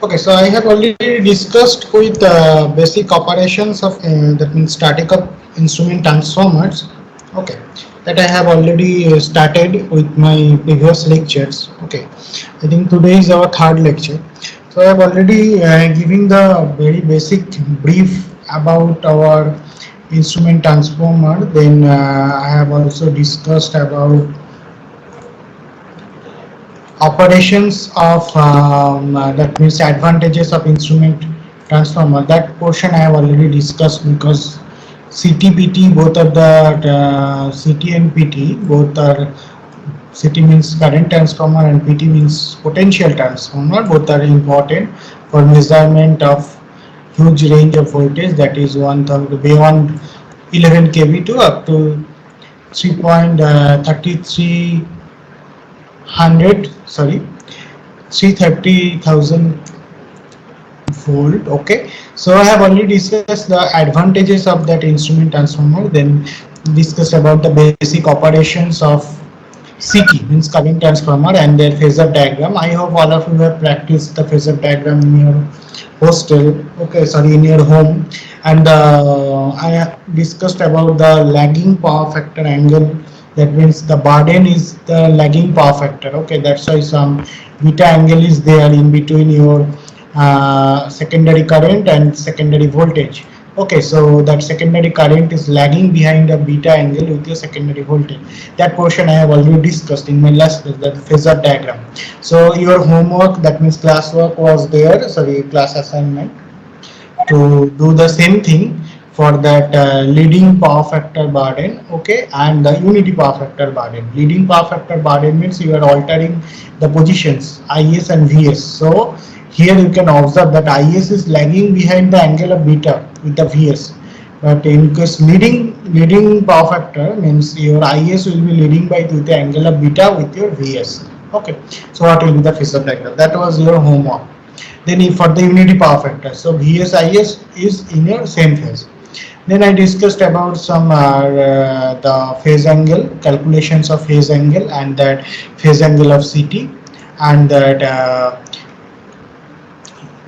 Okay, so I have already discussed with basic operations of that means static of instrument transformers. Okay, that I have already started with my previous lectures. Okay, I think today is our third lecture. So I have already giving the very basic brief about our instrument transformer. Then I have also discussed about operations of that means advantages of instrument transformer. That portion I have already discussed because CT/PT both of the CT and PT both are. CT means current transformer and PT means potential transformer. Both are important for measurement of huge range of voltage, that is beyond 11 kV to up to 3.33 hundred, sorry, 330,000 volt. Okay, so I have already discussed the advantages of that instrument transformer, then discussed about the basic operations of CT means current transformer and their phasor diagram. I hope all of you have practiced the phasor diagram in your hostel, okay, sorry, in your home. And I have discussed about the lagging power factor angle. That means the burden is the lagging power factor. Okay, that's why some beta angle is there in between your secondary current and secondary voltage. Okay, so that secondary current is lagging behind a beta angle with your secondary voltage. That portion I have already discussed in my last class, that phasor diagram. So your homework, that means classwork was there, sorry, class assignment, to do the same thing for that leading power factor burden, okay, and the unity power factor burden. Leading power factor burden means you are altering the positions IS and VS. So here you can observe that IS is lagging behind the angle of beta with the VS. But in case leading power factor means your IS will be leading by with the angle of beta with your VS. Okay, so what will be the phasor diagram? That was your homework. Then if for the unity power factor, so VS IS is in your same phase. Then I discussed about some the phase angle, calculations of phase angle and that phase angle of CT and that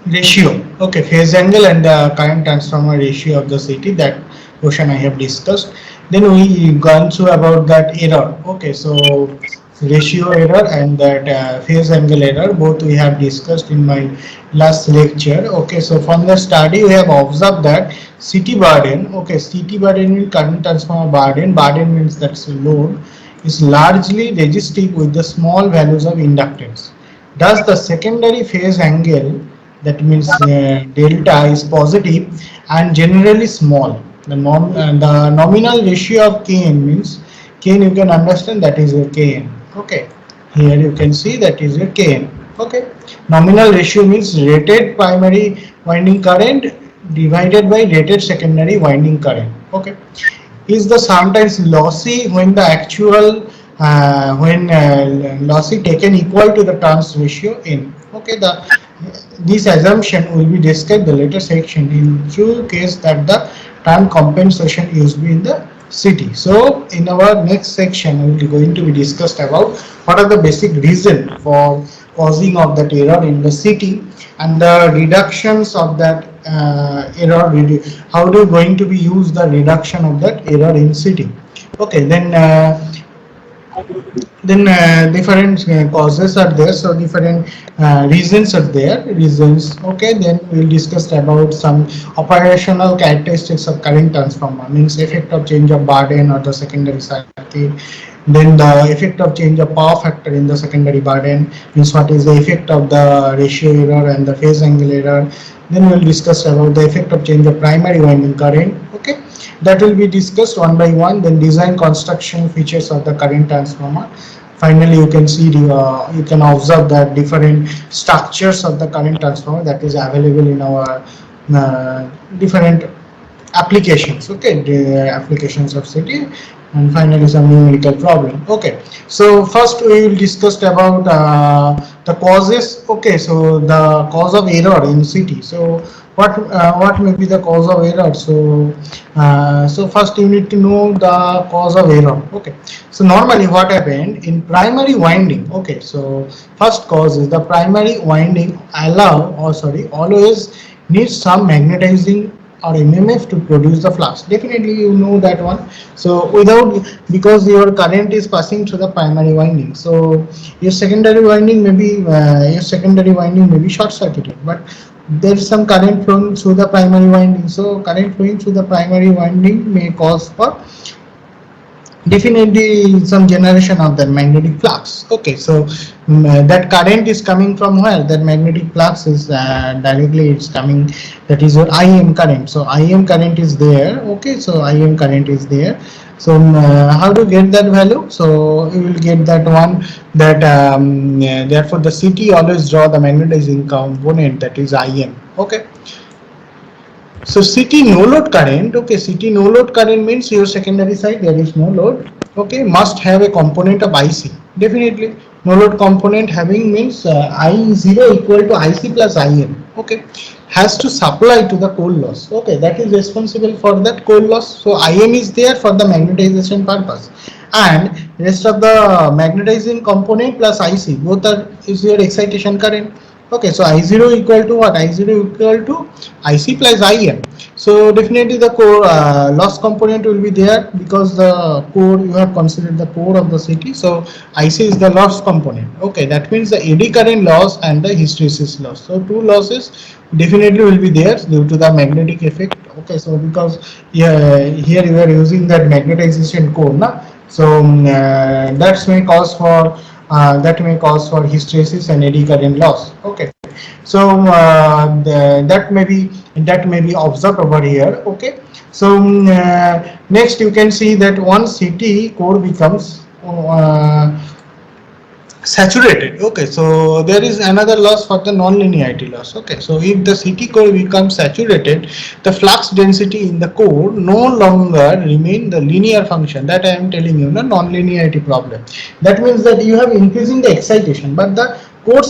ratio. Okay, phase angle and the current transformer ratio of the CT, that portion I have discussed. Then we gone through about that error. Okay, so ratio error and that phase angle error both we have discussed in my last lecture. Okay, so from the study we have observed that CT burden, okay, CT burden means current transformer burden means that's load, is largely resistive with the small values of inductance. Thus the secondary phase angle, that means delta, is positive and generally small. The nominal ratio of Kn means Kn, you can understand that is your Kn. Okay, here you can see that is your Kn. Okay, nominal ratio means rated primary winding current divided by rated secondary winding current. Okay, is the sometimes lossy when the actual when lossy taken equal to the turns ratio in. Okay, this assumption will be described in the later section in true case that the turn compensation used in the CT. So in our next section we will going to be discussed about what are the basic reason for causing of that error in the CT and the reductions of that error. How do you going to be use the reduction of that error in CT? Okay, then different causes are there, so different reasons are there, reasons. Okay, then we'll discuss about some operational characteristics of current transformer, means effect of change of burden or the secondary circuit. Then the effect of change of power factor in the secondary burden, means what is the effect of the ratio error and the phase angle error. Then we'll discuss about the effect of change of primary winding current. Okay, that will be discussed one by one. Then design construction features of the current transformer. Finally you can see you can observe that different structures of the current transformer that is available in our different applications. Okay, the applications of CT, and finally some numerical problem. Okay, so first we will discuss about the causes. Okay, so the cause of error in CT. So what may be the cause of error. So first you need to know the cause of error. Okay, so normally what happened in primary winding. Okay, so first cause is the primary winding always needs some magnetizing or mmf to produce the flux. Definitely you know that one. So without, because your current is passing through the primary winding, so your secondary winding may be short circuited, but there's some current flowing through the primary winding. So current flowing through the primary winding may cause for definitely some generation of the magnetic flux. Okay, so that current is coming from where? That magnetic flux is directly it's coming, that is your IM current. So IM current is there. Okay, so IM current is there. So how to get that value? So you will get that one, that therefore the CT always draw the magnetizing component, that is IM. Okay, so CT no load current. Okay, CT no load current means your secondary side there is no load. Okay, must have a component of IC. Definitely no load component having means I0 equal to IC plus IM. Okay, has to supply to the core loss. Okay, that is responsible for that core loss. So IM is there for the magnetization purpose, and rest of the magnetizing component plus IC both are is your excitation current. Okay, so I0 equal to what? I0 equal to IC plus IM. So definitely the core loss component will be there, because the core, you have considered the core of the city. So IC is the loss component. Okay, that means the eddy current loss and the hysteresis loss. So two losses definitely will be there due to the magnetic effect. Okay, so because here you are using that magnetization core, na? So that may cause for hysteresis and eddy current loss. Okay, so that may be observed over here. Okay, so next you can see that once CT core becomes saturated. Okay, so there is another loss for the non-linearity loss. Okay, so if the CT core becomes saturated, the flux density in the core no longer remain the linear function, that I am telling you, the non-linearity problem. That means that you have increasing the excitation, but the core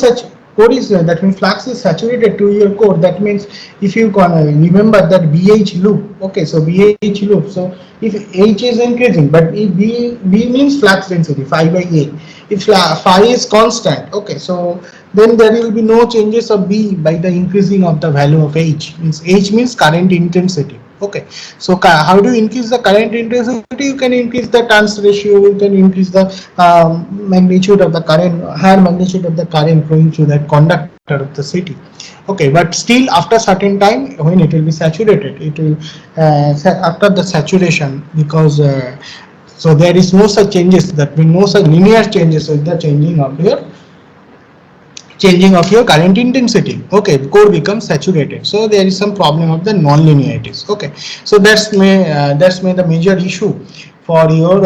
is that means flux is saturated to your core. That means if you can remember that BH loop. Okay, so BH loop. So if H is increasing, but if B means flux density phi by A. If phi is constant, okay, so then there will be no changes of B by the increasing of the value of H. H means current intensity. Okay, so how do you increase the current intensity? You can increase the turns ratio, you can increase the magnitude of the current, higher magnitude of the current flowing through that conductor of the city. Okay, but still after certain time, when it will be saturated, it will after the saturation, because so there is no such changes, that means no such linear changes with the changing of your current intensity. Okay, core becomes saturated, so there is some problem of the non-linearities. Okay, so that's may the major issue for your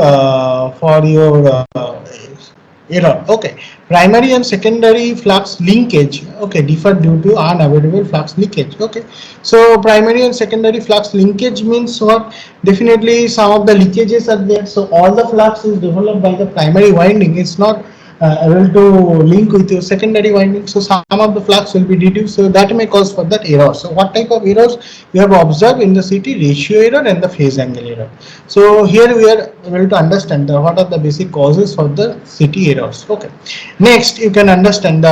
error. Okay, primary and secondary flux linkage, okay, differ due to unavoidable flux leakage. Okay, so primary and secondary flux linkage means what? Definitely some of the leakages are there, so all the flux is developed by the primary winding, it's not able to link with your secondary winding, so some of the flux will be reduced, so that may cause for that error. So what type of errors we have observed in the CT? Ratio error and the phase angle error. So here we are able to understand what are the basic causes for the CT errors. Okay, next you can understand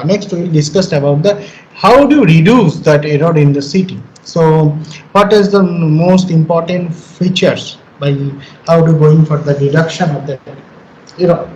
next we will discuss about the how do you reduce that error in the CT. So what is the most important features by how to going for the reduction of that error?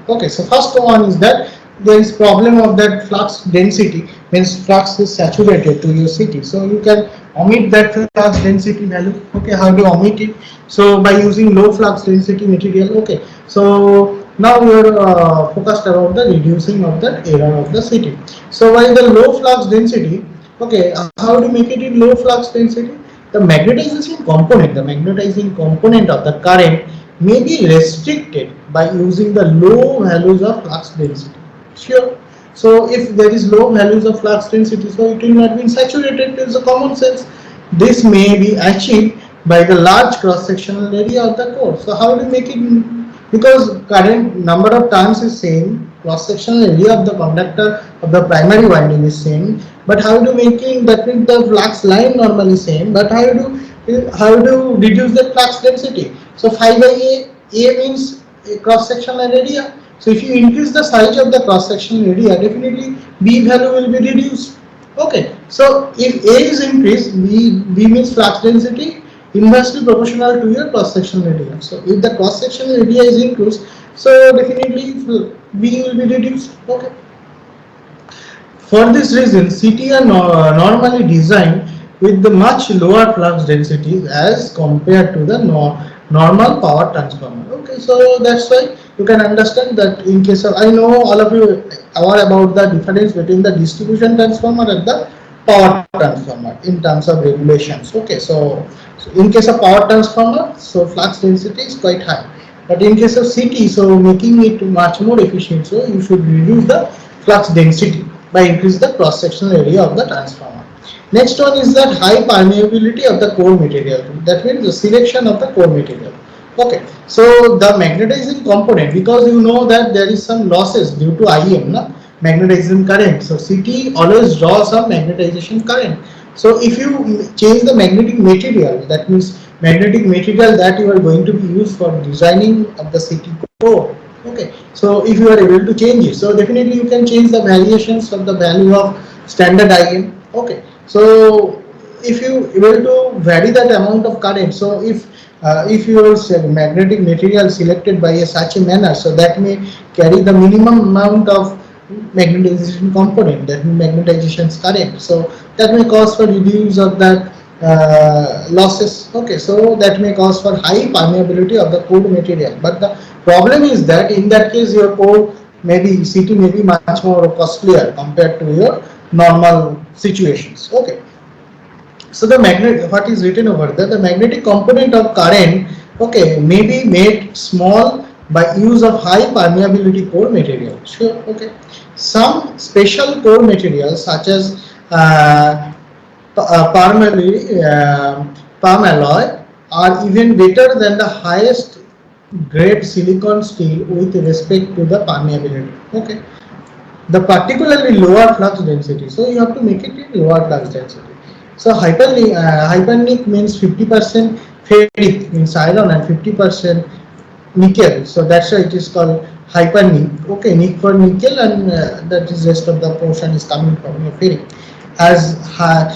Okay, so first one is that there is problem of that flux density, means flux is saturated to your CT, so you can omit that flux density value. Okay, how to omit it? So by using low flux density material. Okay, so now we are focused about the reducing of the error of the CT. So while the low flux density, okay, how to make it in low flux density? The magnetizing component of the current may be restricted by using the low values of flux density. Sure. So if there is low values of flux density, so it will not be saturated. It is a common sense. This may be achieved by the large cross-sectional area of the core. So how do you make it? Because current number of turns is same, cross-sectional area of the conductor of the primary winding is same, but how to making that means the flux line normally same, but how to reduce the flux density. So phi by a means cross sectional area. So if you increase the size of the cross sectional area, definitely B value will be reduced. Okay, so if A is increased, B means flux density inversely proportional to your cross sectional area. So if the cross sectional area is increased, so definitely B will be reduced. Okay. For this reason, CT are normally designed with the much lower flux densities as compared to the normal power transformer. Okay, so that's why you can understand that in case of, I know all of you are about the difference between the distribution transformer and the power transformer in terms of regulations. Okay, so in case of power transformer, so flux density is quite high. But in case of CT, so making it much more efficient, so you should reduce the flux density by increase the cross sectional area of the transformer. Next one is that high permeability of the core material. That means the selection of the core material. Okay, so the magnetizing component, because you know that there is some losses due to IM, no? Magnetizing current. So CT always draws some magnetization current. So if you change the magnetic material, that means magnetic material that you are going to be used for designing of the CT core. Okay, so if you are able to change it, so definitely you can change the variations of the value of standard IM. Okay, so if you able to vary that amount of current, so if your magnetic material selected by such a manner, so that may carry the minimum amount of magnetization component, that magnetization current, so that may cause for reduce of that losses. Okay, so that may cause for high permeability of the core material, but the problem is that in that case your core maybe CT may be much more costlier compared to your normal situations. Okay, so the magnet, what is written over there, the magnetic component of current, okay, may be made small by use of high permeability core material. Sure. Okay, some special core materials such as palm alloy are even better than the highest grade silicon steel with respect to the permeability. Okay, the particularly lower flux density, so you have to make it in lower flux density. So hypernic means 50% ferric means iron and 50% nickel, so that's why it is called hypernic. Okay, nic for nickel, and that is rest of the portion is coming from your ferric, as high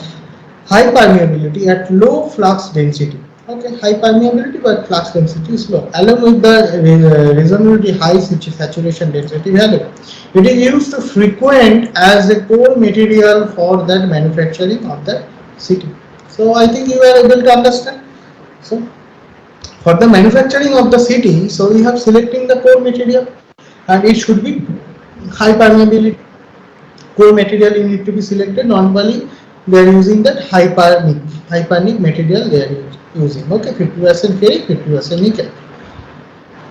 permeability at low flux density. Okay, high permeability but flux density is low, along with the reasonably high saturation density value. It is used to frequent as a core material for that manufacturing of the CT. So I think you are able to understand. So for the manufacturing of the CT, so we have selecting the core material, and it should be high permeability. Core material you need to be selected. Normally they are using that hypernic material they are using. Okay, 50% ferric, 50% nickel.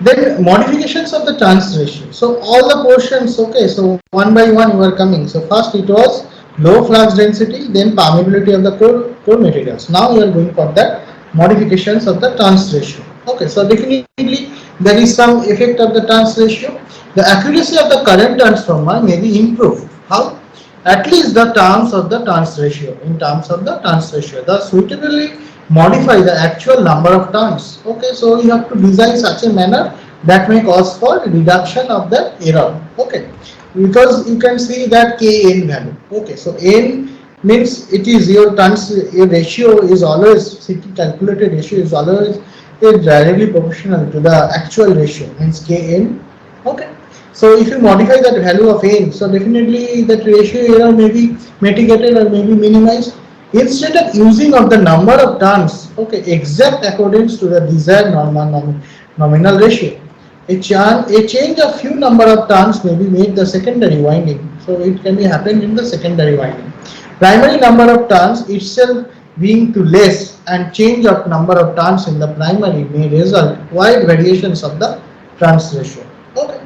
Then modifications of the trans ratio. So all the portions, okay, so one by one you are coming. So first it was low flux density, then permeability of the core materials. Now you are going for that modifications of the trans ratio. Okay, so definitely there is some effect of the trans ratio. The accuracy of the current transformer may be improved. How? At least the terms of the trans ratio. In terms of the trans ratio, the suitably modify the actual number of turns. Okay, so you have to design such a manner that may cause for reduction of the error. Okay, because you can see that Kn value. Okay, so n means it is your turns, your ratio is always, CT calculated ratio is always directly proportional to the actual ratio, means Kn. Okay, so if you modify that value of n, so definitely that ratio error may be mitigated or may be minimized. Instead of using of the number of turns, okay, exact accordance to the desired nominal ratio, a change of few number of turns may be made the secondary winding. So it can be happen in the secondary winding. Primary number of turns itself being too less, and change of number of turns in the primary may result wide variations of the turns ratio. Okay.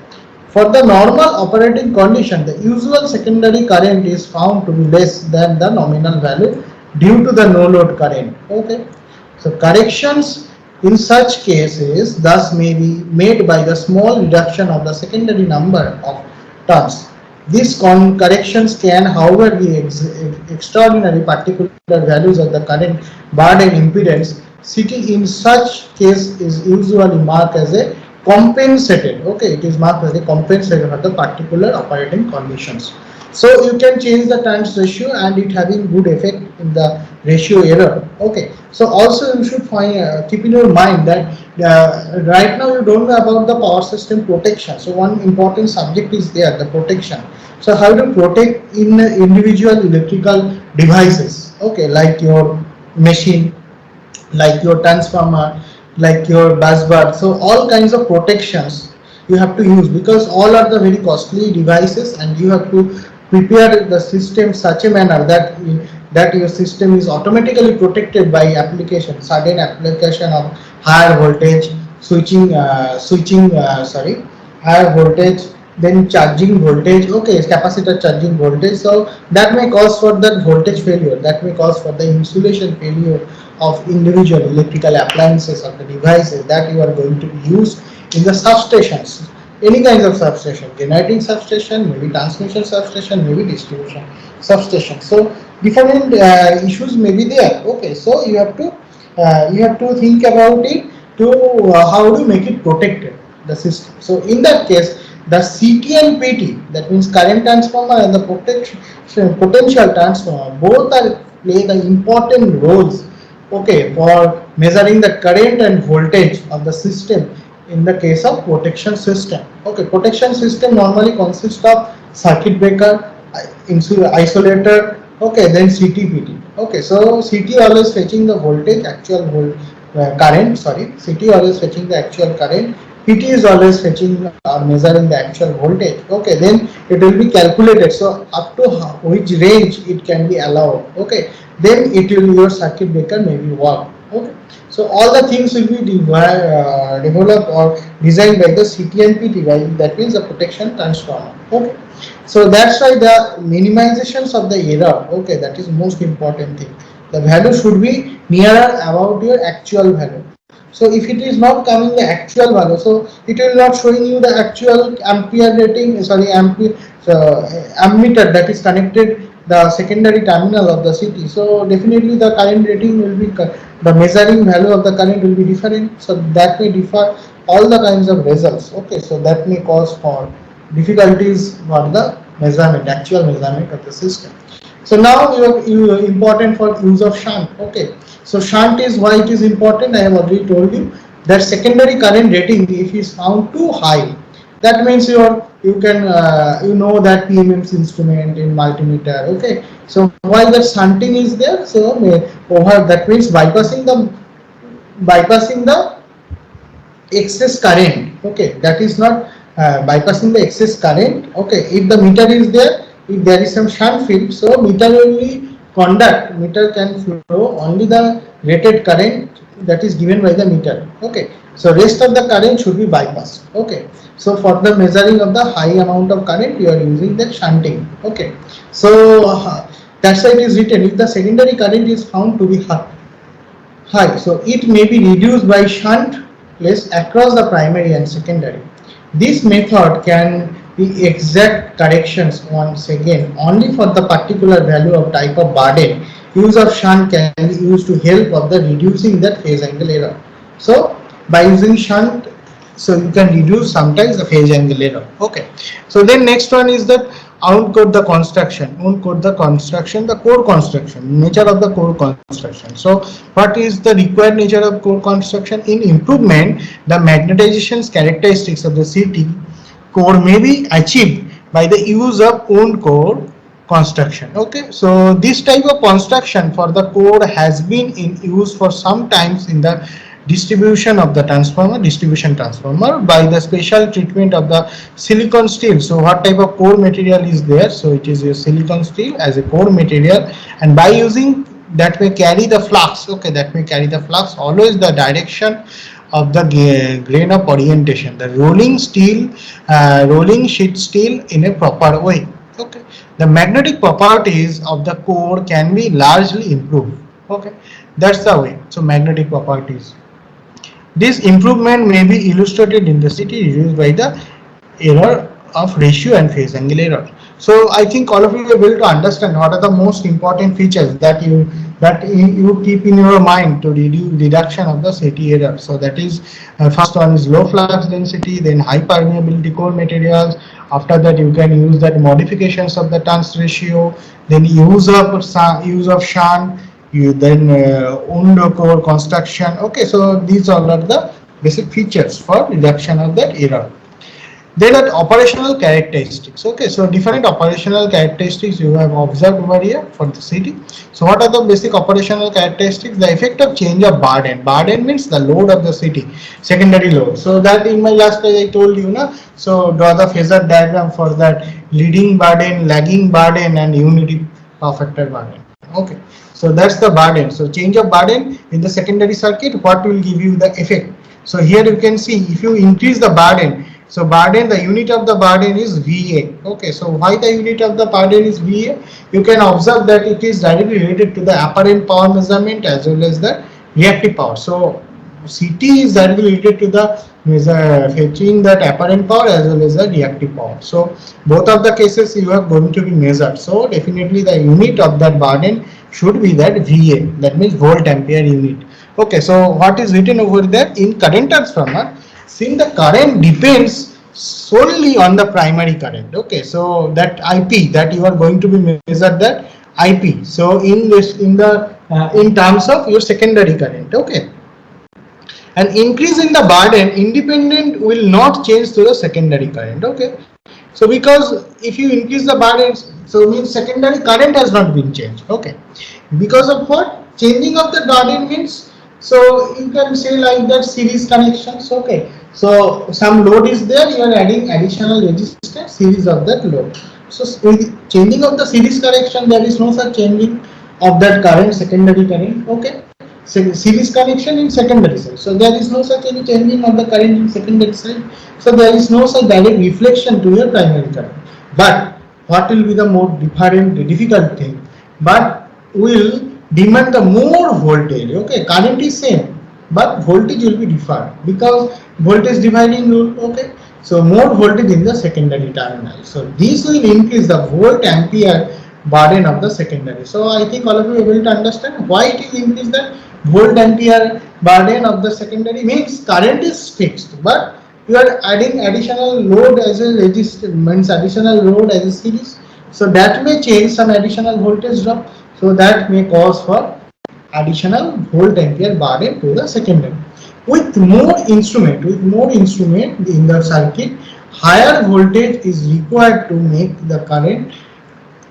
For the normal operating condition, the usual secondary current is found to be less than the nominal value due to the no load current. Okay, so corrections in such cases thus may be made by the small reduction of the secondary number of turns. These corrections can, however, be extraordinary particular values of the current, bar and impedance. CT in such case is usually marked as a compensated. Okay, it is marked as a compensated for the particular operating conditions. So you can change the turns ratio and it having good effect in the ratio error. Okay, so also you should find keep in your mind that right now you don't know about the power system protection. So one important subject is there, the protection. So how to protect in individual electrical devices, okay, like your machine, like your transformer, like your bus bar. So all kinds of protections you have to use, because all are the very costly devices, and you have to prepare the system such a manner that your system is automatically protected by application, certain application of higher voltage, higher voltage, then charging voltage, okay, capacitor charging voltage. So that may cause for that voltage failure, that may cause for the insulation failure of individual electrical appliances or the devices that you are going to use in the substations, any kinds of substation, generating substation, maybe transmission substation, maybe distribution substation. So different issues may be there. Okay, so you have to think about it to how do you make it protected, the system. So in that case, the CT and PT, that means current transformer and the potential transformer, both are play the important roles, okay, for measuring the current and voltage of the system in the case of protection system. Okay, protection system normally consists of circuit breaker, isolator, okay, then CT/PT. Okay, so CT always fetching the voltage, actual current, sorry, CT always fetching the actual current, PT is always fetching or measuring the actual voltage. Okay, then it will be calculated. So up to which range it can be allowed. Okay, then it will, your circuit breaker may be work. Okay, so all the things will be developed or designed by the CT and PT, right? That means the protection transformer. Okay, so that's why the minimizations of the error. Okay, that is most important thing. The value should be nearer about your actual value. So if it is not coming the actual value, so it will not showing you the actual ampere rating, sorry, ammeter that is connected the secondary terminal of the CT. So definitely the current rating will be, the measuring value of the current will be different. So that may differ all the kinds of results. Okay, so that may cause for difficulties for the measurement, actual measurement of the system. So now you important for use of shunt. Okay, so shunt is why it is important. I have already told you that secondary current rating, if is found too high, that means you can you know that PMM's instrument in multimeter. Okay, so while the shunting is there, so over, that means bypassing the excess current. Okay, that is not bypassing the excess current. Okay, if the meter is there, if there is some shunt field, so meter will be conduct, meter can flow only the rated current that is given by the meter. Okay, so rest of the current should be bypassed. Okay, so for the measuring of the high amount of current, you are using the shunting. Okay, so that's why it is written, if the secondary current is found to be high, so it may be reduced by shunt placed across the primary and secondary. This method can be exact corrections once again only for the particular value of type of burden. Use of shunt can be used to help of the reducing that phase angle error. So by using shunt, so you can reduce sometimes the phase angle error. Okay, so then next one is that outcode the construction, the core construction, nature of the core construction. So what is the required nature of core construction? In improvement, the magnetization characteristics of the CT core may be achieved by the use of own core construction. Okay, so this type of construction for the core has been in use for some times in the distribution transformer by the special treatment of the silicon steel. So what type of core material is there? So it is a silicon steel as a core material, and by using that may carry the flux. Okay, that may carry the flux always the direction of the grain of orientation, the rolling sheet steel in a proper way. Okay, the magnetic properties of the core can be largely improved. Okay, that's the way. So magnetic properties, this improvement may be illustrated in the CT reduced by the error of ratio and phase angle error. So I think all of you are able to understand what are the most important features that you keep in your mind to reduce reduction of the CT error. So that is first one is low flux density, then high permeability core materials. After that you can use that modifications of the turns ratio, then use of shunt, you then wound core construction. Okay, so these all are the basic features for reduction of that error. Then at operational characteristics. Okay, so different operational characteristics you have observed over here for the city. So what are the basic operational characteristics? The effect of change of burden. Burden means the load of the city, secondary load. So that in my last page I told you, na. So draw the phasor diagram for that leading burden, lagging burden, and unity power factor burden. Okay, so that's the burden. So change of burden in the secondary circuit, what will give you the effect? So here you can see if you increase the burden, so burden, the unit of the burden is VA. Okay, so why the unit of the burden is VA? You can observe that it is directly related to the apparent power measurement as well as the reactive power. So CT is directly related to the fetching that apparent power as well as the reactive power. So both of the cases you are going to be measured. So definitely the unit of that burden should be that VA, that means volt ampere unit. Okay, so what is written over there in current transformer? Since the current depends solely on the primary current. Okay, so that IP that you are going to be measured that IP. So in this in terms of your secondary current. Okay, an increase in the burden independent will not change to the secondary current. Okay, so because if you increase the burden, so means secondary current has not been changed. Okay, because of what? Changing of the burden means, so you can say like that series connections. Okay, so some load is there, you are adding additional resistance series of that load. So with changing of the series connection, there is no such changing of that current, secondary current. Okay, series connection in secondary side, so there is no such any changing of the current in secondary side, so there is no such direct reflection to your primary current. But what will be the more difficult thing, but will demand the more voltage. Okay, current is same but voltage will be different because voltage dividing rule. Okay, so more voltage in the secondary terminal, so this will increase the volt ampere burden of the secondary. So I think all of you are able to understand why it is increased. That volt ampere burden of the secondary means current is fixed, but you are adding additional load as a resistance, means additional load as a series, so that may change some additional voltage drop, so that may cause for additional volt ampere burden to the secondary. With more instrument in the circuit, higher voltage is required to make the current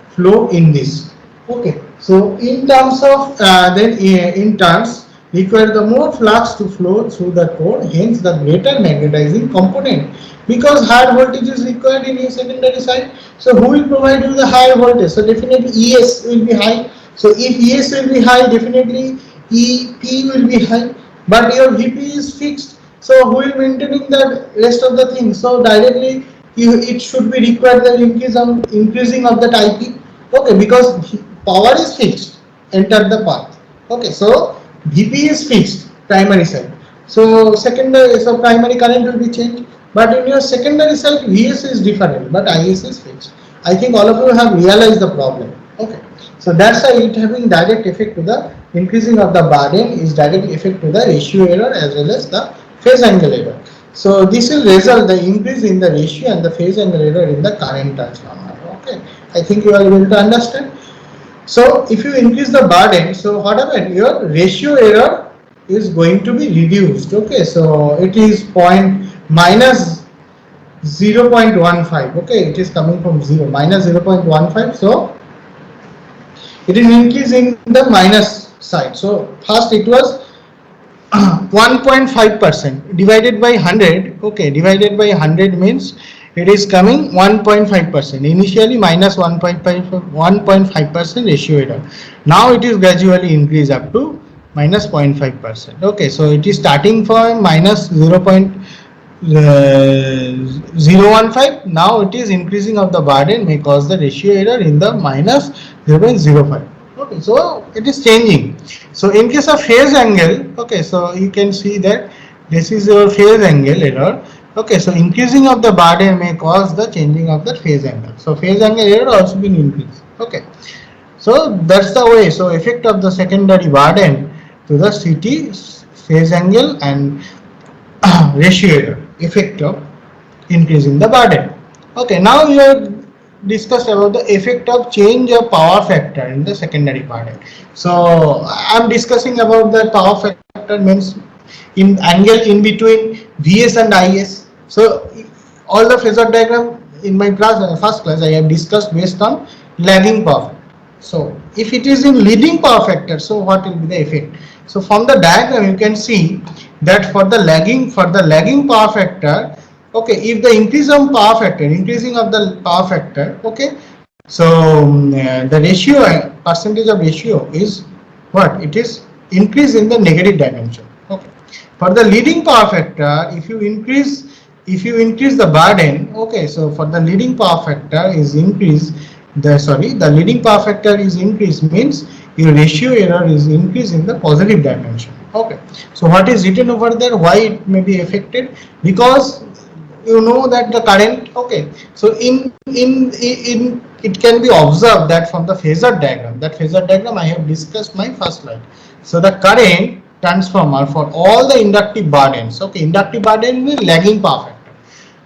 flow in this. Okay, so in terms of in turns require the more flux to flow through the core, hence the greater magnetizing component, because higher voltage is required in your secondary side. So who will provide you the higher voltage? So definitely ES will be high. So if ES will be high, definitely EP will be high, but your VP is fixed. So who will maintaining the rest of the things? So directly it should be required the increasing of that IP. Okay, because power is fixed, enter the path. Okay, so VP is fixed, primary side. So secondary, so primary current will be changed, but in your secondary side VS is different, but IS is fixed. I think all of you have realized the problem. Okay, so that's why it having direct effect to the increasing of the burden is direct effect to the ratio error as well as the phase angle error. So this will result the increase in the ratio and the phase angle error in the current transformer. Okay, I think you are able to understand. So if you increase the burden, so what happens? Your ratio error is going to be reduced. Okay, so it is minus 0.15. Okay, it is coming from 0 minus 0.15. So it is increasing the minus side. So first it was 1.5% divided by 100. Okay, divided by 100 means it is coming 1.5%. Initially minus 1.5% ratio error. Now it is gradually increased up to minus 0.5%. Okay, so it is starting from minus 0.015. Now it is increasing of the burden may cause the ratio error in the minus 0.05. Okay, so it is changing. So in case of phase angle, okay, so you can see that this is your phase angle error. Okay, so increasing of the burden may cause the changing of the phase angle. So phase angle error also being increased. Okay, so that's the way. So effect of the secondary burden to the CT phase angle and ratio error effect of increasing the burden. Okay, now we have discussed about the effect of change of power factor in the secondary burden. So I am discussing about the power factor means in angle in between Vs and Is. So all the phasor diagram in my class, first class, I have discussed based on lagging power factor. So if it is in leading power factor, so what will be the effect? So from the diagram you can see that for the lagging power factor, okay, if the increase of power factor, increasing of the power factor, okay, so the ratio, percentage of ratio is what? It is increase in the negative dimension. Okay. For the leading power factor, if you increase the burden, okay, so for the leading power factor is increase, the leading power factor is increase means your ratio error is increase in the positive dimension. Okay, so what is written over there, why it may be affected? Because you know that the current, okay, so in it can be observed that from the phasor diagram, that phasor diagram I have discussed my first slide. So the current transformer for all the inductive burdens, okay, inductive burden will lagging power factor.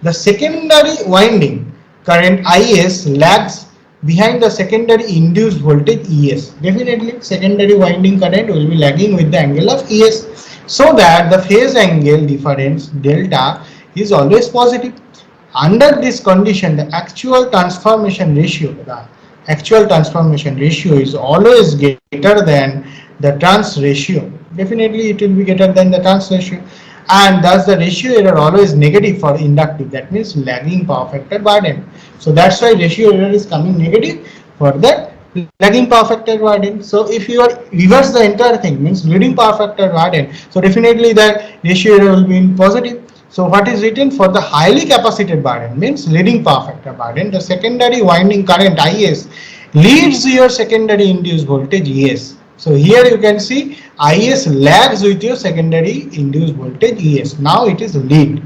The secondary winding current Is lags behind the secondary induced voltage Es. Definitely secondary winding current will be lagging with the angle of Es, so that the phase angle difference delta is always positive. Under this condition, the actual transformation ratio is always greater than the trans ratio. Definitely it will be greater than the trans ratio, and thus the ratio error always negative for inductive, that means lagging power factor burden. So that's why ratio error is coming negative for that lagging power factor burden. So if you are reverse the entire thing, means leading power factor burden, so definitely the ratio error will be in positive. So what is written for the highly capacited burden means leading power factor burden, the secondary winding current Is leads your secondary induced voltage Es. So here you can see Is lags with your secondary induced voltage Es. Now it is lead,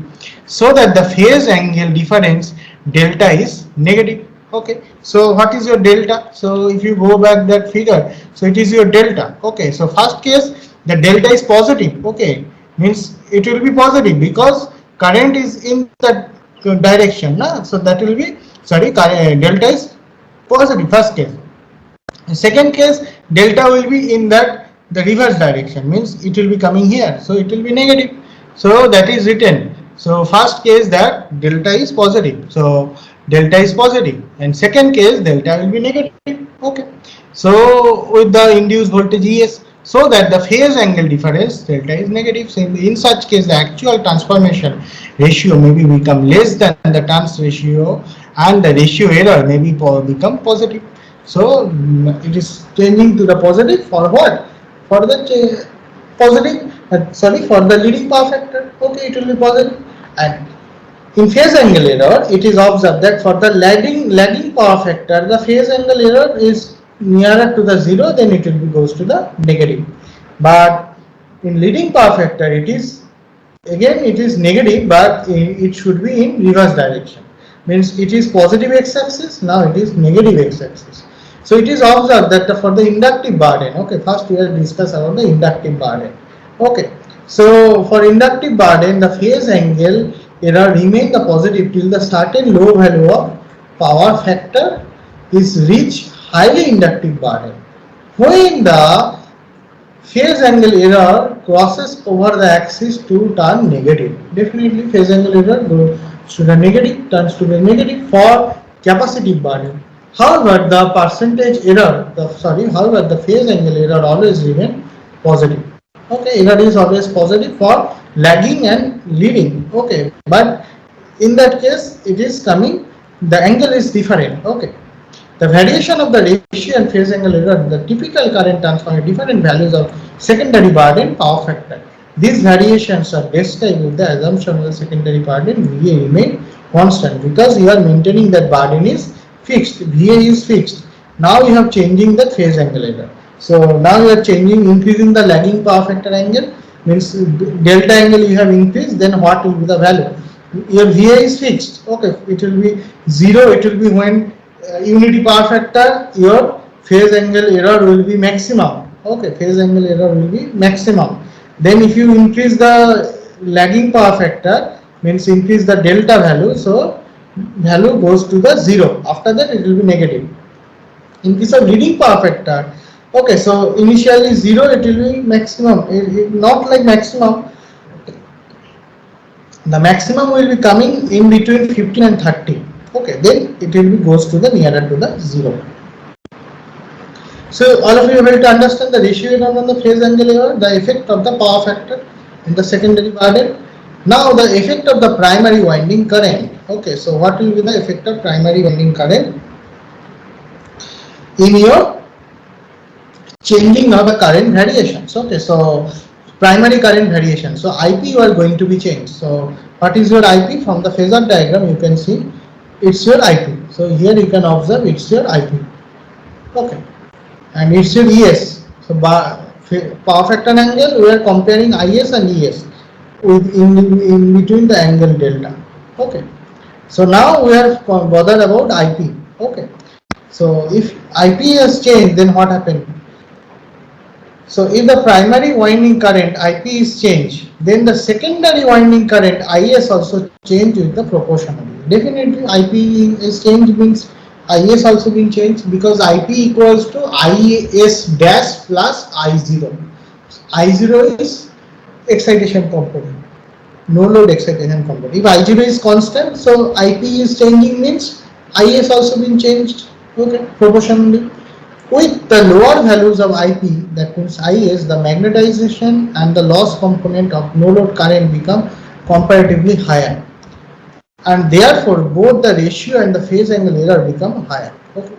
so that the phase angle difference delta is negative. Okay, so what is your delta? So if you go back that figure, so it is your delta. Okay, so first case the delta is positive. Okay, means it will be positive because current is in that direction, na? So that will be, sorry, delta is positive first case. Second case, delta will be in that the reverse direction, means it will be coming here, so it will be negative. So that is written. So first case that delta is positive, so delta is positive, and second case delta will be negative. Okay, so with the induced voltage Es, so that the phase angle difference delta is negative. So in such case the actual transformation ratio may be become less than the trans ratio, and the ratio error may be become positive. So it is changing to the positive for what? For the positive, for the leading power factor. Okay, it will be positive. And in phase angle error, it is observed that for the lagging power factor, the phase angle error is nearer to the zero, then it will be goes to the negative. But in leading power factor, it is again it is negative, but it should be in reverse direction. Means it is positive x-axis, now it is negative x-axis. So it is observed that for the inductive burden, okay, first we will discuss about the inductive burden. Okay, so for inductive burden, the phase angle error remain the positive till the certain low value of power factor is reached highly inductive burden. When the phase angle error crosses over the axis to turn negative, definitely phase angle error goes to the negative, turns to the negative for capacitive burden. However, the percentage error, however, the phase angle error always remain positive. Okay, error is always positive for lagging and leading. Okay, but in that case, it is coming, the angle is different. Okay, the variation of the ratio and phase angle error, the typical current transformer, different values of secondary burden power factor. These variations are described with the assumption of the secondary burden VA remain constant, because you are maintaining that burden is fixed, VA is fixed. Now you have changing the phase angle error. So now you are increasing the lagging power factor angle, means delta angle you have increased, then what will be the value? your VA is fixed. Okay, it will be 0. It will be when unity power factor, your phase angle error will be maximum. Okay, phase angle error will be maximum. Then if you increase the lagging power factor, means increase the delta value, so value goes to the 0. After that it will be negative. In case of leading power factor, okay, so initially 0, it will be maximum, not like maximum, the maximum will be coming in between 15 and 30. Okay, then it will be goes to the nearer to the 0. So all of you are able to understand the ratio error on the phase angle error, the effect of the power factor in the secondary burden. Now the effect of the primary winding current. Okay, so what will be the effect of primary winding current in your changing of the current variations? Okay, so primary current variation. So IP you are going to be changed. So what is your IP? From the phasor diagram you can see it's your IP. So here you can observe it's your IP. Okay, and it's your ES. So power factor angle we are comparing IS and ES with in between the angle delta. Okay, so now we are bothered about IP. Okay, so if IP has changed, then what happened? So if the primary winding current IP is changed, then the secondary winding current IS also change with the proportionally. Definitely IP is changed means IS also being changed, because IP equals to IS dash plus I0. I0 is excitation component, no load excitation component. If I0 is constant, so IP is changing means IS also been changed, okay, proportionally. With the lower values of IP, that means IS, the magnetization and the loss component of no load current become comparatively higher, and therefore both the ratio and the phase angle error become higher. Okay.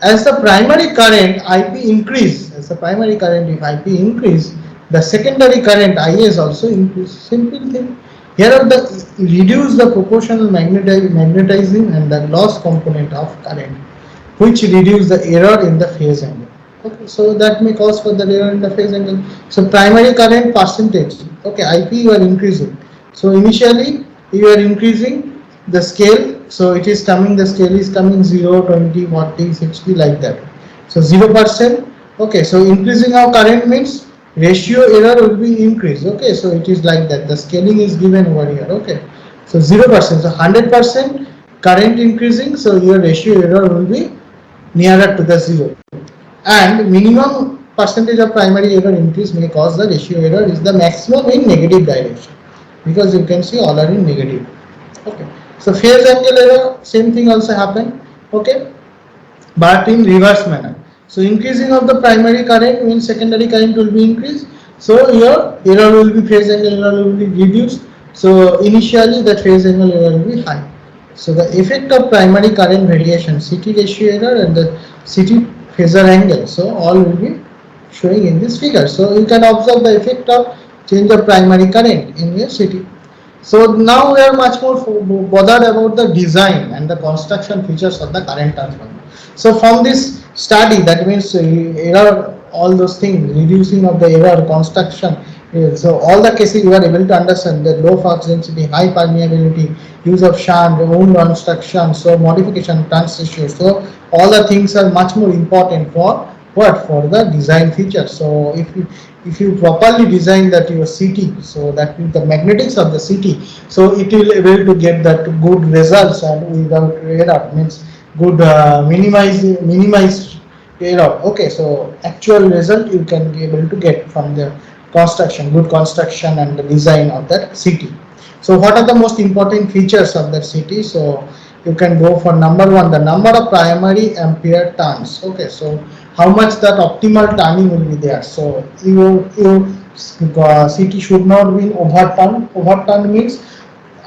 As the primary current IP increase, if IP increase, the secondary current IS also increase. Simple thing. Here are the reduce the proportional magnetizing and the loss component of current, which reduce the error in the phase angle. Okay, so that may cause for the error in the phase angle. So primary current percentage, okay, IP you are increasing. So initially you are increasing the scale, so it is coming, the scale is coming 0, 20, 40, 60 like that. So 0%, okay, so increasing our current means ratio error will be increased. Okay, so it is like that, the scaling is given over here. Okay, so 0%, so 100% current increasing, so your ratio error will be nearer to the 0, and minimum percentage of primary error increase may cause the ratio error is the maximum in negative direction, because you can see all are in negative. Okay, so phase angle error, same thing also happen. Okay, but in reverse manner. So increasing of the primary current means secondary current will be increased, so your error will be, phase angle error will be reduced. So initially the phase angle error will be high. So the effect of primary current variation, CT ratio error and the CT phasor angle, so all will be showing in this figure. So you can observe the effect of change of primary current in your CT. So now we are much more bothered about the design and the construction features of the current transformer. So from this study, that means error, all those things, reducing of the error, construction. So all the cases you are able to understand the low flux density, high permeability, use of shunt, wound construction, so modification, transmission. So all the things are much more important for what? For the design feature. So if you properly design that your CT, so that means the magnetics of the CT, so it will able to get that good results and without error, means good minimized error. Okay, so actual result you can be able to get from the construction, good construction and the design of that CT. So what are the most important features of that CT? So you can go for number one, the number of primary ampere turns. Okay, so how much that optimal turning will be there. So your CT should not be overturned. Overturned means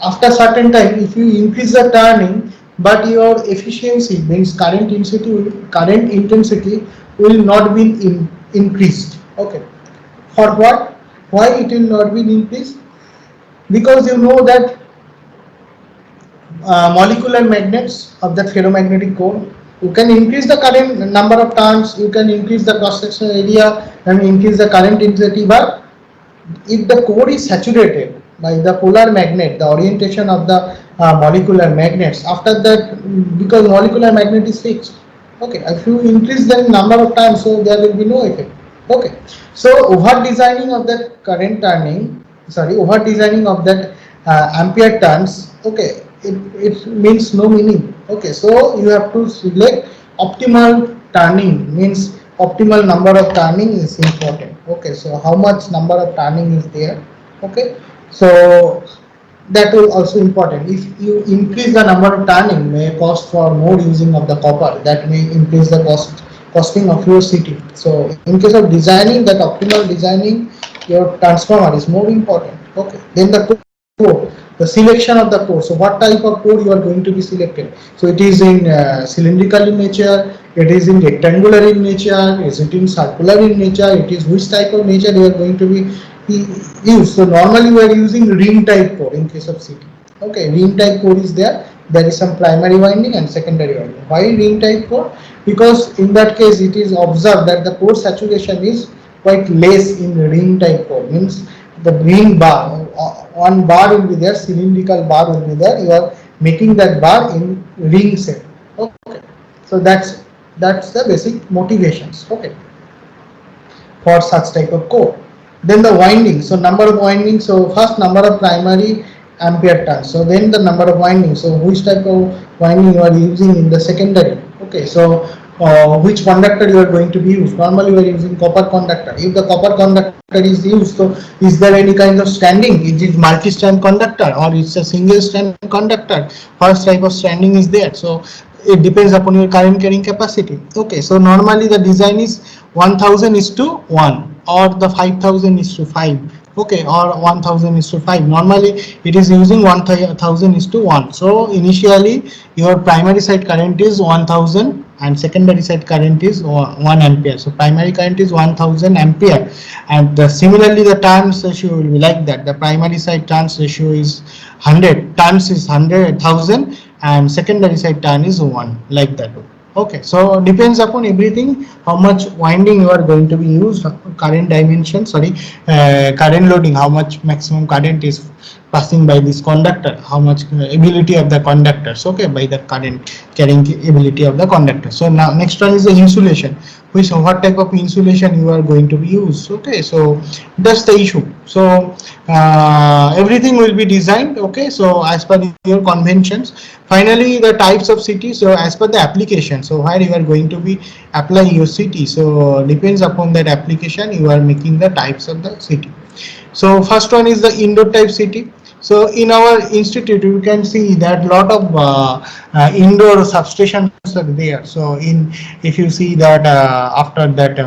after certain time, if you increase the turning, but your efficiency means current intensity will not be increased. Okay, for what? Why it will not be increased? Because you know that molecular magnets of the ferromagnetic core, you can increase the current number of turns, you can increase the cross sectional area and increase the current intensity, but if the core is saturated, by the polar magnet, the orientation of the molecular magnets. After that, because molecular magnet is fixed, okay, if you increase the number of times, so there will be no effect. Okay, so over designing of that current turning, sorry, over designing of that ampere turns, okay, it means no meaning. Okay, so you have to select optimal turning, means optimal number of turning is important. Okay, so how much number of turning is there? Okay, so that will also important. If you increase the number of turning, may cost for more using of the copper, that may increase the costing of your city. So in case of designing, that optimal designing your transformer is more important. Okay, then the core, the selection of the core. So what type of core you are going to be selected? So it is in cylindrical in nature, it is in rectangular in nature, is it in circular in nature, it is which type of nature you are going to be used. So normally we are using ring type core in case of CT. Okay, ring type core is there. There is some primary winding and secondary winding. Why ring type core? Because in that case it is observed that the core saturation is quite less in ring type core. Means the ring bar, one bar will be there, cylindrical bar will be there. You are making that bar in ring shape. Okay, so that's the basic motivations. Okay, for such type of core. Then the winding, so number of windings, so first number of primary ampere turns, so then the number of windings, so which type of winding you are using in the secondary. Okay, so which conductor you are going to be used. Normally we are using copper conductor. If the copper conductor is used, so is there any kind of standing? Is it multi-strand conductor or it's a single strand conductor? First type of standing is there. So it depends upon your current carrying capacity. Okay, so normally the design is 1000 is to 1 or the 5000 is to 5. Okay, or 1000 is to 5. Normally it is using 1000 is to 1. So initially your primary side current is 1000 and secondary side current is 1 ampere. So primary current is 1000 ampere, and similarly the turns ratio will be like that. The primary side turns ratio is 100, turns is 100,000 and secondary side turn is 1, like that. Okay, so depends upon everything, how much winding you are going to be used, current dimension, sorry, current loading, how much maximum current is passing by this conductor, how much ability of the conductors, okay, by the current carrying ability of the conductor. So now next one is the insulation, which what type of insulation you are going to be used. Okay, so that's the issue. So everything will be designed, okay, so as per your conventions. Finally the types of CT, so as per the application, so where you are going to be applying your CT, so depends upon that application you are making the types of the CT. So first one is the indoor type CT. So in our institute you can see that lot of indoor substations are there. So if you see that after that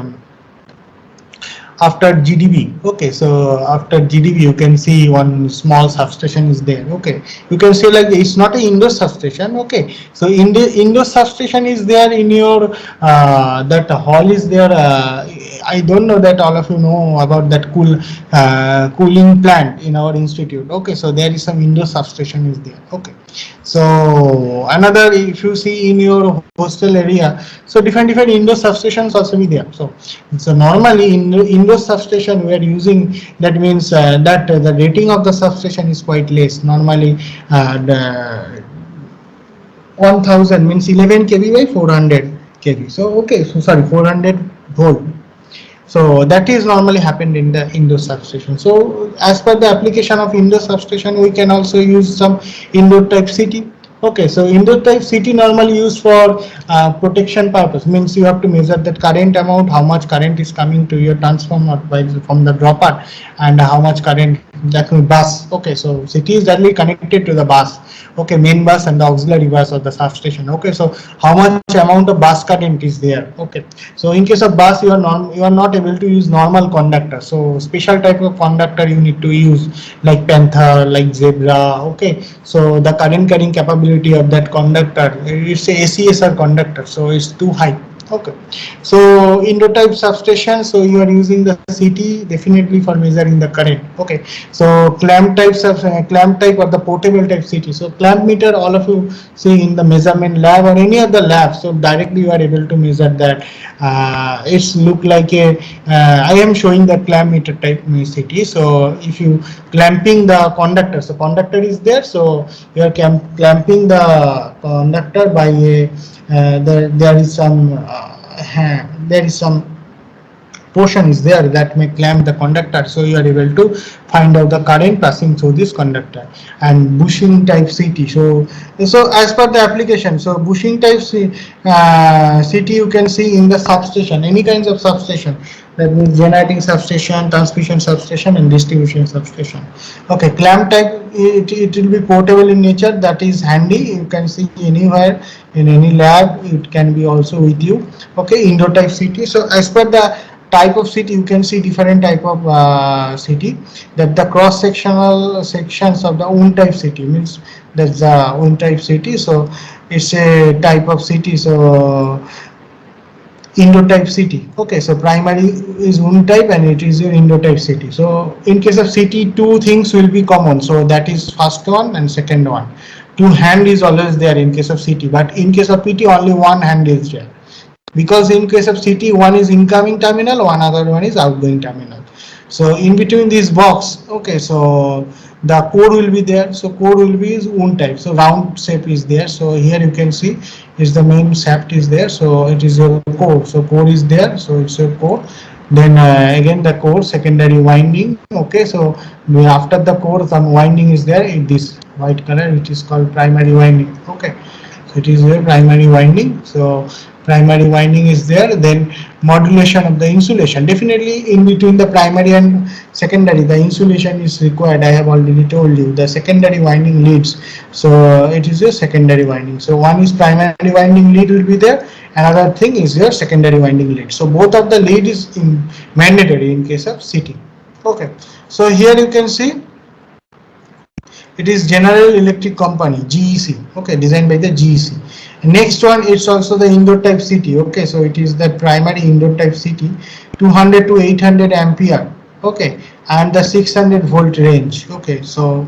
after GDB, okay, so after GDB you can see one small substation is there. Okay, you can say like it's not an indoor substation. Okay, so indoor substation is there in your that hall is there. I don't know that all of you know about that cooling plant in our institute. Okay, so there is some indoor substation is there. Okay, so another, if you see in your hostel area, so different indoor substations also be there. So normally in indoor substation we are using, that means that the rating of the substation is quite less. Normally the 1000 means 11 kV by 400 kV. So okay, so sorry, 400 volt. So that is normally happened in the indoor substation. So as per the application of indoor substation, we can also use some indoor type CT. Okay, so indoor type CT normally used for protection purpose, means you have to measure that current amount, how much current is coming to your transformer from the dropper, and how much current that will bus. Okay, so CT is directly connected to the bus. Okay, main bus and the auxiliary bus of the substation. Okay, so how much amount of bus current is there. Okay, so in case of bus you are not able to use normal conductor, so special type of conductor you need to use, like Panther, like Zebra. Okay, so the current carrying capability of that conductor, it's a ACSR conductor, so it's too high. Okay, so indoor type substation, so you are using the CT definitely for measuring the current. Okay, so clamp type or the portable type CT. So clamp meter, all of you see in the measurement lab or any other lab, so directly you are able to measure that. It's look like a I am showing the clamp meter type CT. So if you clamping the conductor, so conductor is there, so you are clamping the conductor by a there is some there is some portion is there that may clamp the conductor, so you are able to find out the current passing through this conductor. And bushing type CT, so as per the application, so bushing type CT you can see in the substation, any kinds of substation, that means generating substation, transmission substation, and distribution substation. Okay, clamp type, it will be portable in nature, that is handy, you can see anywhere in any lab, it can be also with you. Okay, indoor type CT, so as per the type of CT, you can see different type of CT, that the cross sectional sections of the wound type CT means that's the wound type CT. So it's a type of CT. So indoor type CT. Okay, so primary is wound type and it is your indoor type CT. So in case of CT, two things will be common. So that is first one and second one. Two hand is always there in case of CT, but in case of PT, only one hand is there. Because in case of CT, one is incoming terminal, one other one is outgoing terminal. So in between this box, okay, so the core will be there. So core will be wound type. So round shape is there. So here you can see is the main shaft is there. So it is your core. So core is there. So it's your core. Then again the core secondary winding. Okay, so after the core some winding is there in this white color, which is called primary winding. Okay, so it is your primary winding. So primary winding is there. Then modulation of the insulation, definitely in between the primary and secondary the insulation is required. I have already told you the secondary winding leads, so it is your secondary winding. So one is primary winding lead will be there, another thing is your secondary winding lead. So both of the lead is mandatory in case of CT. Okay, so here you can see it is General Electric Company, GEC. Okay, designed by the GEC. Next one, it's also the indoor type CT. Okay, so it is the primary indoor type CT, 200 to 800 ampere. Okay, and the 600 volt range. Okay, so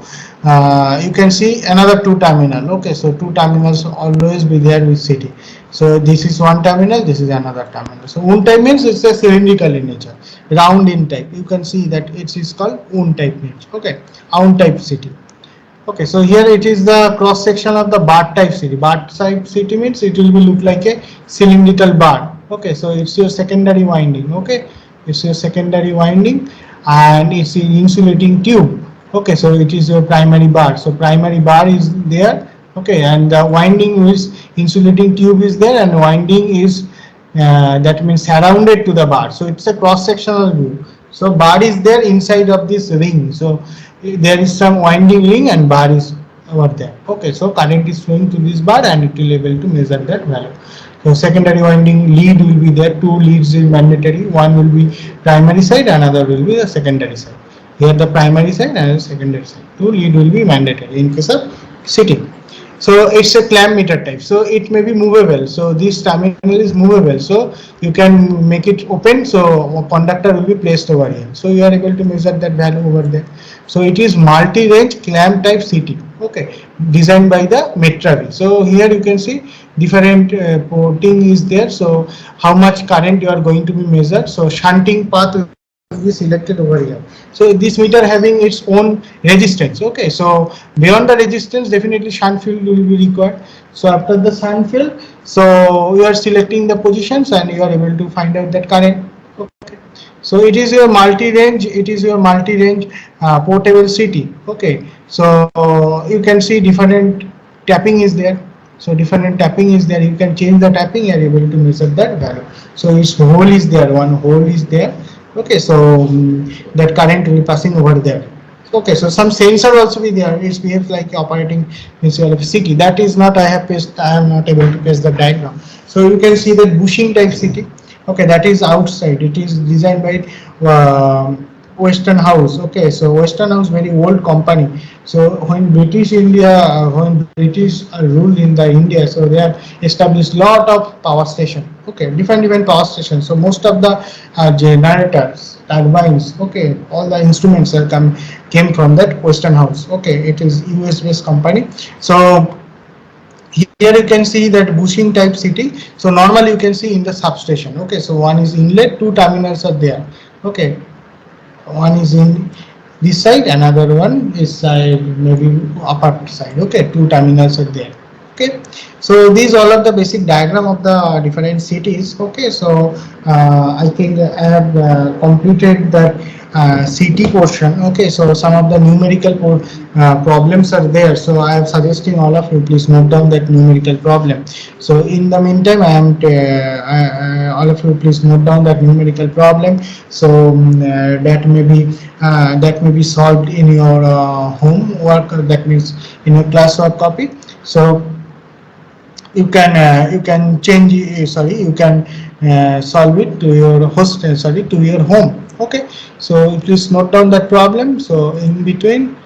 you can see another two terminal. Okay, so two terminals always be there with CT. So this is one terminal, this is another terminal. So wound type means it's a cylindrical in nature, round in type. You can see that it is called wound type niche. Okay, wound type CT. Okay, so here it is the cross section of the bar type CT. Bar type CT means it will be look like a cylindrical bar. Okay, so it's your secondary winding. Okay, it's your secondary winding and it's an insulating tube. Okay, so it is your primary bar. So primary bar is there. Okay, and the winding is insulating tube is there, and winding is that means surrounded to the bar. So it's a cross sectional view. So bar is there inside of this ring. So there is some winding ring and bar is over there. Okay, so current is flowing to this bar and it will able to measure that value. So secondary winding lead will be there. Two leads is mandatory. One will be primary side, another will be the secondary side. Here the primary side and the secondary side. Two lead will be mandatory in case of sitting. So it's a clamp meter type, so it may be movable. So this terminal is movable, so you can make it open, so a conductor will be placed over here, so you are able to measure that value over there. So it is multi-range clamp type CT. Okay, designed by the Metravi. So here you can see different porting is there. So how much current you are going to be measured. So shunting path will be selected over here. So this meter having its own resistance. Okay, so beyond the resistance, definitely shunt field will be required. So after the shunt field, so you are selecting the positions and you are able to find out that current. Okay, so it is your multi-range. It is your multi-range portable CT. Okay, so you can see different tapping is there. So different tapping is there. You can change the tapping. You are able to measure that value. So its hole is there. One hole is there. Okay, so that current will be passing over there. Okay, so some sensor also be there. It behaves like operating instead of CT. That is not, I am not able to paste the diagram. So you can see that bushing type CT. Okay, that is outside. It is designed by Western House. Okay, so Western House very old company. So when British India, when British ruled in the India, so they have established lot of power station. Okay, different power stations. So most of the generators, turbines, okay, all the instruments are came from that Western House. Okay, it is US based company. So here you can see that bushing type city. So normally you can see in the substation. Okay, so one is inlet, two terminals are there. Okay, one is in this side, another one is side, maybe upper side. Okay, two terminals are there. Okay, so these all are the basic diagram of the different cities. Okay, so I think I have completed that city portion. Okay, so some of the numerical problems are there, so I am suggesting all of you please note down that numerical problem. So in the meantime, all of you please note down that numerical problem. So that may be solved in your homework, that means in your classwork copy. So you can change, sorry, you can solve it to your host, sorry, to your home. Okay, so please note down that problem. So in between